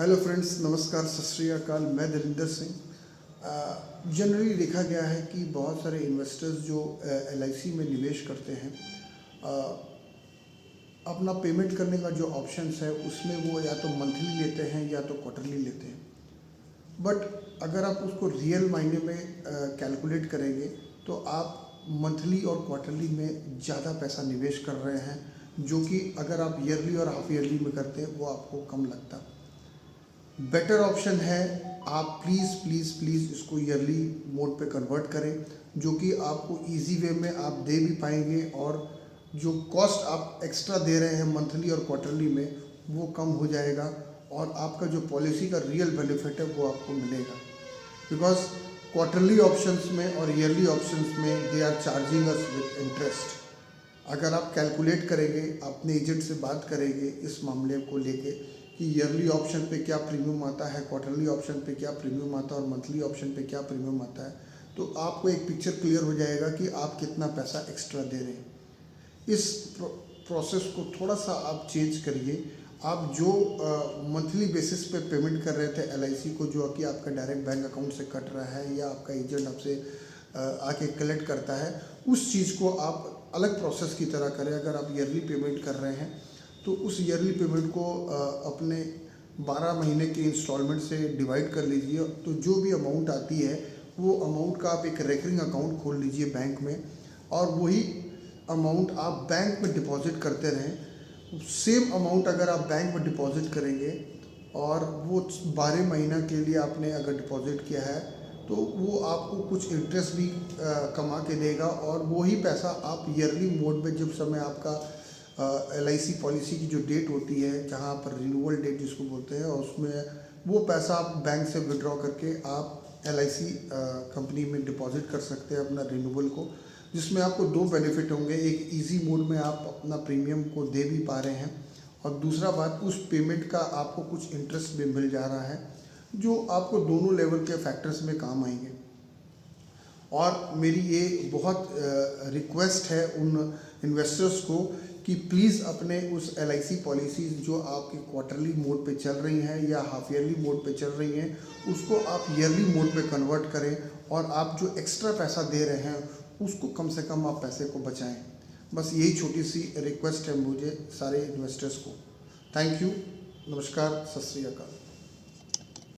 Hello friends, नमस्कार, सत श्री अकाल। मैं दरिंदर सिंह। जनरली देखा गया है कि बहुत सारे इन्वेस्टर्स जो एलआईसी में निवेश करते हैं, अपना पेमेंट करने का जो ऑप्शंस है उसमें वो या तो मंथली लेते हैं या तो क्वार्टरली लेते हैं। बट अगर आप उसको रियल मायने में कैलकुलेट करेंगे तो आप मंथली और क्वार्टरली में ज़्यादा पैसा निवेश कर रहे हैं, जो कि अगर आप ईयरली और हाफ ईयरली में करते हैं वो आपको कम लगता। बेटर ऑप्शन है आप प्लीज़ प्लीज़ प्लीज़ इसको ईयरली मोड पे कन्वर्ट करें, जो कि आपको इजी वे में आप दे भी पाएंगे और जो कॉस्ट आप एक्स्ट्रा दे रहे हैं मंथली और क्वार्टरली में वो कम हो जाएगा और आपका जो पॉलिसी का रियल बेनिफिट है वो आपको मिलेगा। बिकॉज क्वार्टरली ऑप्शंस में और ईयरली ऑप्शंस में they are charging us with interest. अगर आप कैलकुलेट करेंगे, अपने एजेंट से बात करेंगे इस मामले को लेके कि ईयरली ऑप्शन पे क्या प्रीमियम आता है, क्वार्टरली ऑप्शन पे क्या प्रीमियम आता है और मंथली ऑप्शन पे क्या प्रीमियम आता है, तो आपको एक पिक्चर क्लियर हो जाएगा कि आप कितना पैसा एक्स्ट्रा दे रहे हैं। इस प्रोसेस को थोड़ा सा आप चेंज करिए। आप जो मंथली बेसिस पे पेमेंट कर रहे थे एलआईसी को, जो कि आपका डायरेक्ट बैंक अकाउंट से कट रहा है या आपका एजेंट आपसे आके कलेक्ट करता है, उस चीज़ को आप अलग प्रोसेस की तरह करें। अगर आप ईयरली पेमेंट कर रहे हैं तो उस ईयरली पेमेंट को अपने 12 महीने के इंस्टॉलमेंट से डिवाइड कर लीजिए। तो जो भी अमाउंट आती है वो अमाउंट का आप एक रेकरिंग अकाउंट खोल लीजिए बैंक में, और वही अमाउंट आप बैंक में डिपॉजिट करते रहें। सेम अमाउंट अगर आप बैंक में डिपॉजिट करेंगे और वो 12 महीना के लिए आपने अगर डिपॉजिट किया है तो वो आपको कुछ इंटरेस्ट भी कमा के देगा, और वही पैसा आप ईयरली मोड में, जब समय आपका एलआईसी पॉलिसी की जो डेट होती है, जहाँ पर रिन्यूअल डेट जिसको बोलते हैं, और उसमें वो पैसा आप बैंक से विड्रॉ करके आप एलआईसी कंपनी में डिपॉजिट कर सकते हैं अपना रिन्यूअल को, जिसमें आपको दो बेनिफिट होंगे। एक इजी मोड में आप अपना प्रीमियम को दे भी पा रहे हैं, और दूसरा बात, उस पेमेंट का आपको कुछ इंटरेस्ट भी मिल जा रहा है, जो आपको दोनों लेवल के फैक्टर्स में काम आएंगे। और मेरी ये बहुत रिक्वेस्ट है उन इन्वेस्टर्स को कि प्लीज़ अपने उस एलआईसी पॉलिसीज़ जो आपके क्वार्टरली मोड पे चल रही हैं या हाफ ईयरली मोड पे चल रही हैं, उसको आप ईयरली मोड पे कन्वर्ट करें, और आप जो एक्स्ट्रा पैसा दे रहे हैं उसको कम से कम आप पैसे को बचाएं। बस यही छोटी सी रिक्वेस्ट है मुझे सारे इन्वेस्टर्स को। थैंक यू, नमस्कार, सत श्री अकाल।